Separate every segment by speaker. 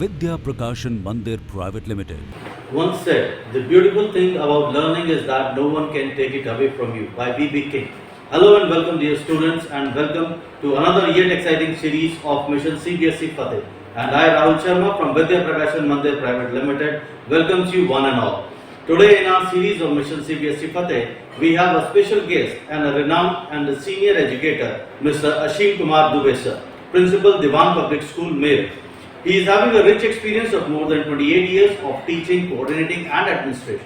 Speaker 1: Vidya Prakashan Mandir Private Limited.
Speaker 2: Once said, the beautiful thing about learning is that no one can take it away from you by B.B. King. Hello and welcome dear students and welcome to another yet exciting series of Mission Cbse Fateh. And I, Rahul Sharma from Vidya Prakashan Mandir Private Limited, welcomes you one and all. Today in our series of Mission Cbse Fateh, we have a special guest and a renowned and a senior educator, Mr. Ashim Kumar Dubey sir, Principal Dewan Public School, Meerut. He is having a rich experience of more than 28 years of teaching, coordinating and administration.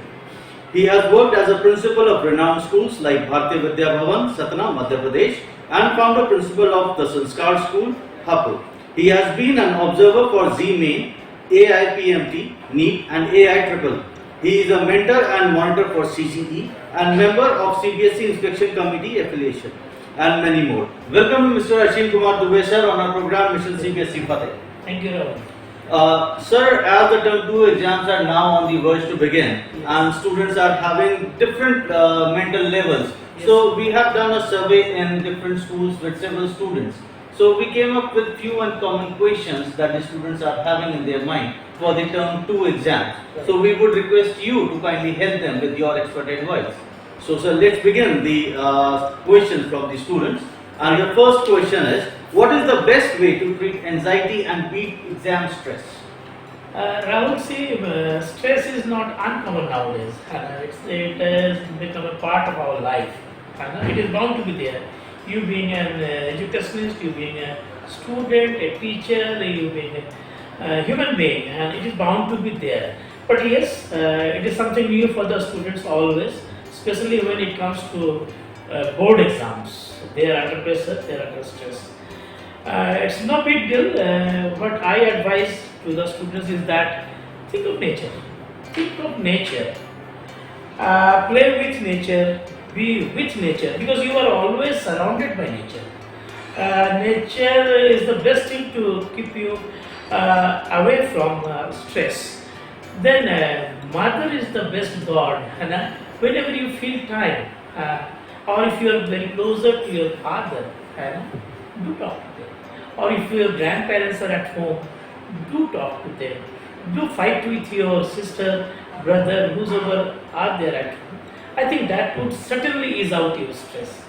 Speaker 2: He has worked as a principal of renowned schools like Bharatiya Vidya Bhavan, Satna, Madhya Pradesh and founder principal of the Sanskar School, Hapur. He has been an observer for Z-Main, AIPMT, NEET and AI He is a mentor and monitor for CCE and member of CBSE Inspection Committee affiliation and many more. Welcome Mr. Ashim Kumar Dubey sir on our program Mission Cbse Fateh.
Speaker 3: Thank you, Rahul.
Speaker 2: Sir, as the term 2 exams are now on the verge to begin and students are having different mental levels.
Speaker 3: Yes.
Speaker 2: So we have done a survey in different schools with several students. So we came up with few uncommon questions that the students are having in their mind for the term 2 exams. So we would request you to kindly help them with your expert advice. So sir, let's begin the questions from the students. And the first question is, what is the best way to treat anxiety and beat exam stress?
Speaker 3: Rahul, see, stress is not uncommon nowadays. It has become a part of our life. It is bound to be there. You being an educationist, you being a student, a teacher, you being a human being, and it is bound to be there. But yes, it is something new for the students always, especially when it comes to board exams. They are under pressure, they are under stress. It's no big deal. What I advise to the students is that think of nature. Think of nature. Play with nature. Be with nature, because you are always surrounded by nature. Nature is the best thing to keep you away from stress. Then mother is the best God. And whenever you feel tired, or if you are very closer to your father, do talk to them. Or if your grandparents are at home, do talk to them. Do fight with your sister, brother, whosoever are there at home. I think that would certainly ease out your stress.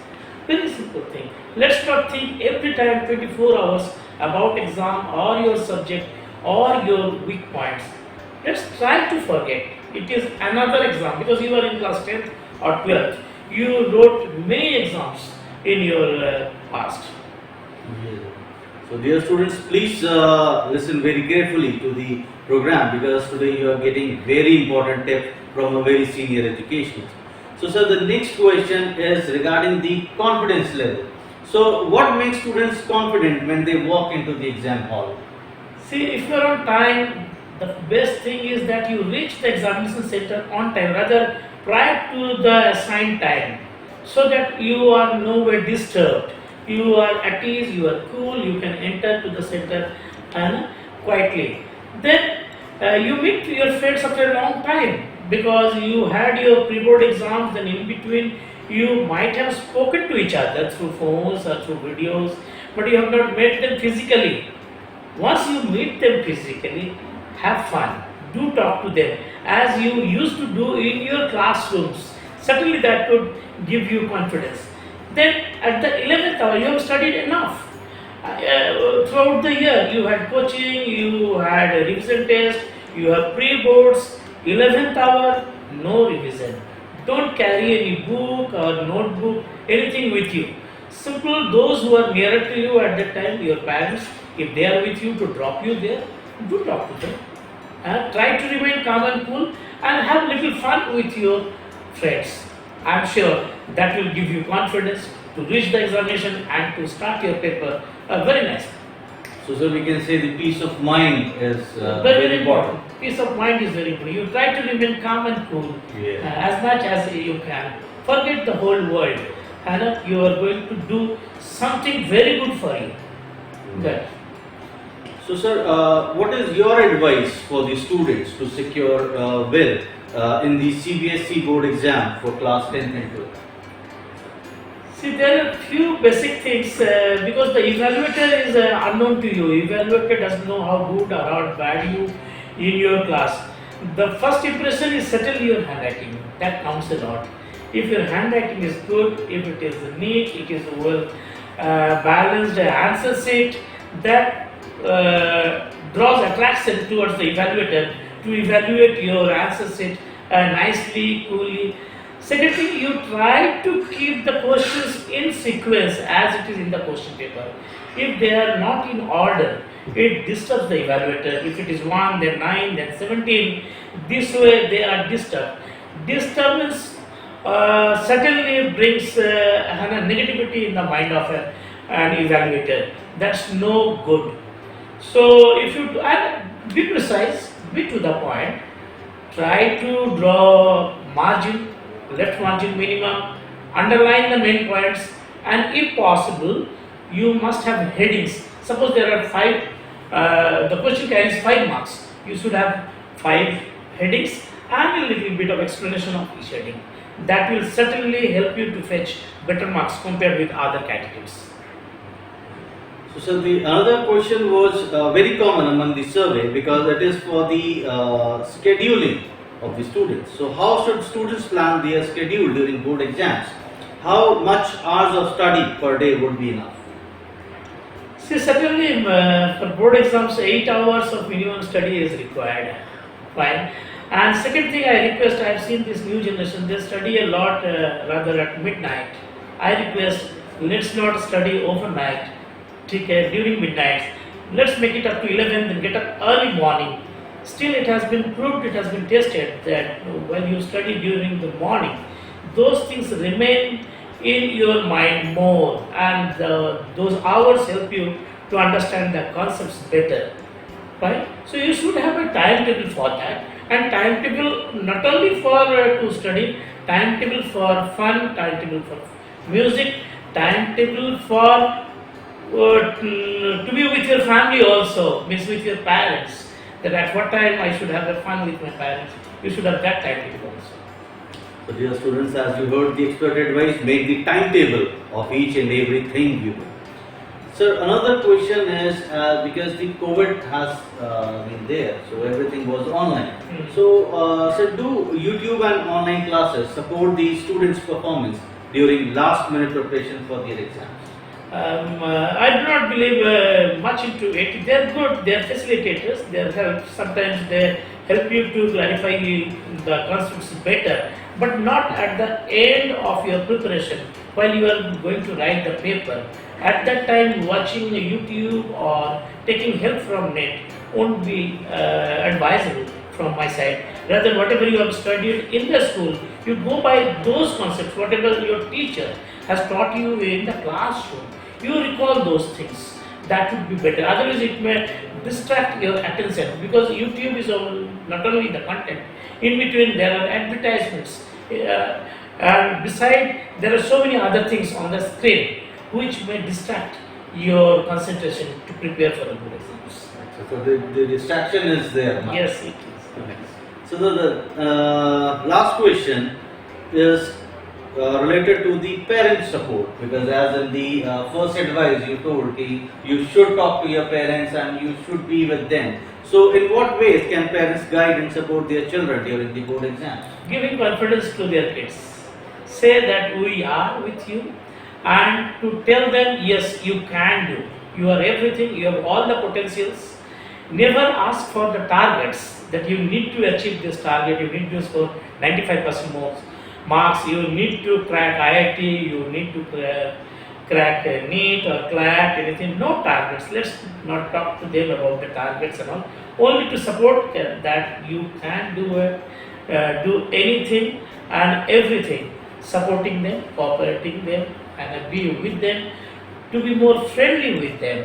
Speaker 3: Very simple thing. Let's not think every time 24 hours about exam or your subject or your weak points. Let's try to forget. It is another exam, because you are in class 10th or 12th. You wrote many exams in your past.
Speaker 2: Yes. So dear students, please listen very carefully to the program, because today you are getting very important tip from a very senior educationist. So sir, the next question is regarding the confidence level. So what makes students confident when they walk into the exam hall?
Speaker 3: See, if you are on time, the best thing is that you reach the examination center on time, rather prior to the assigned time, so that you are nowhere disturbed. You are at ease, you are cool, you can enter to the center and quietly. Then you meet your friends after a long time, because you had your pre-board exams, and in between you might have spoken to each other through phones or through videos, but you have not met them physically. Once you meet them physically, have fun, do talk to them as you used to do in your classrooms. Certainly that would give you confidence. Then at the 11th hour, you have studied enough. Throughout the year, you had coaching, you had a revision test, you have pre-boards. 11th hour, no revision. Don't carry any book or notebook, anything with you. Simple, those who are nearer to you at that time, your parents, if they are with you to drop you there, do talk to them. Try to remain calm and cool and have little fun with your friends. I am sure that will give you confidence to reach the examination and to start your paper very nice.
Speaker 2: So sir, we can say the peace of mind is
Speaker 3: very important. Peace of mind is very important. You try to remain calm and cool as much as you can. Forget the whole world. And you are going to do something very good for you. Good.
Speaker 2: So sir, what is your advice for the students to secure in the CBSE board exam for class 10th and 12th?
Speaker 3: See, there are few basic things because the evaluator is unknown to you. Evaluator doesn't know how good or how bad you in your class. The first impression is certainly your handwriting. That counts a lot. If your handwriting is good, if it is neat, it is well balanced answer sheet, that draws attraction towards the evaluator to evaluate your answer sheet nicely, coolly. Second thing, you try to keep the questions in sequence as it is in the question paper. If they are not in order, it disturbs the evaluator. If it is 1, then 9, then 17, this way they are disturbed. Disturbance certainly brings negativity in the mind of an evaluator. That's no good. So if you and be precise, be to the point, try to draw margin, left margin minimum, underline the main points, and if possible, you must have headings. Suppose there are 5, the question carries 5 marks. You should have 5 headings and a little bit of explanation of each heading. That will certainly help you to fetch better marks compared with other categories.
Speaker 2: So the another question was very common among the survey because it is for the scheduling of the students. So how should students plan their schedule during board exams? How much hours of study per day would be enough?
Speaker 3: See, certainly for board exams, 8 hours of minimum study is required. Fine. And second thing I request, I have seen this new generation, they study a lot rather at midnight. I request, let's not study overnight, during midnight. Let's make it up to 11, then get up early morning. Still, it has been proved, it has been tested that when you study during the morning, those things remain in your mind more, and those hours help you to understand the concepts better. Right? So you should have a timetable for that, and timetable not only for to study, timetable for fun, timetable for music, timetable for to be with your family also, means with your parents. That at what time I should have a fun with my parents. You should have that timetable also.
Speaker 2: So dear students, as you heard the expert advice, make the timetable of each and everything you do. Sir, another question is because the COVID has been there, so everything was online. So, sir, do YouTube and online classes support the students' performance during last minute preparation for their exams?
Speaker 3: I do not believe much into it. They are good, they are facilitators, they help. Sometimes they help you to clarify the concepts better, but not at the end of your preparation while you are going to write the paper. At that time, watching YouTube or taking help from net won't be advisable from my side. Rather, whatever you have studied in the school, you go by those concepts, whatever your teacher has taught you in the classroom. You recall those things. That would be better. Otherwise, it may distract your attention because YouTube is not only the content. In between, there are advertisements. And beside, there are so many other things on the screen which may distract your concentration to prepare for the board exams.
Speaker 2: So the distraction is there. Now.
Speaker 3: Yes, it is.
Speaker 2: Okay. So the last question is related to the parent support, because as in the first advice you told you should talk to your parents and you should be with them. So in what ways can parents guide and support their children during the board exams?
Speaker 3: Giving confidence to their kids. Say that we are with you, and to tell them, yes, you can do. You are everything, you have all the potentials. Never ask for the targets that you need to achieve this target, you need to score 95% marks, you need to crack IIT, you need to crack NEET or CLAT, anything. No targets. Let's not talk to them about the targets and all. Only to support that you can do anything and everything. Supporting them, cooperating them, and be with them, to be more friendly with them.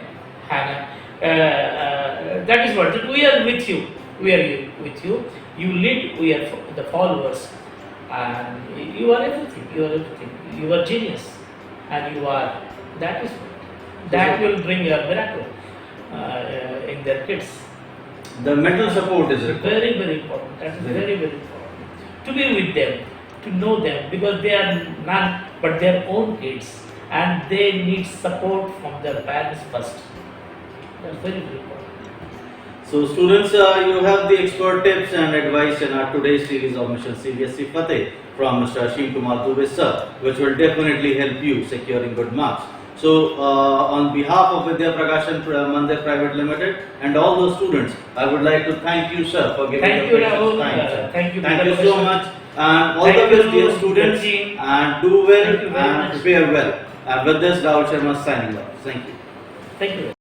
Speaker 3: And that is what we are with you. We are with you. You lead. We are the followers. And you are everything. You are everything. You are genius, and you are. That is what. That will bring a miracle in their kids.
Speaker 2: The mental support is required.
Speaker 3: Very, very important. That is very, very important. To be with them, to know them, because they are none but their own kids. and they need support from their parents first. That's very, very important.
Speaker 2: So students, you have the expert tips and advice in our today's series of Mission Cbse Fateh from Mr. Ashim Kumar Dubey sir, which will definitely help you securing good marks. So on behalf of Vidya Prakashan Mandir Private Limited and all those students, I would like to thank you sir for giving
Speaker 3: Thank
Speaker 2: your
Speaker 3: you,
Speaker 2: precious
Speaker 3: Rahul.
Speaker 2: time. Sir.
Speaker 3: Thank you,
Speaker 2: Thank you
Speaker 3: Prakashan.
Speaker 2: so much, and all
Speaker 3: Thank
Speaker 2: the best
Speaker 3: you,
Speaker 2: dear students,
Speaker 3: team.
Speaker 2: and do well
Speaker 3: Thank you very
Speaker 2: and
Speaker 3: much.
Speaker 2: prepare well. And with this, Rahul Sharma signing off. Thank you.
Speaker 3: Thank you.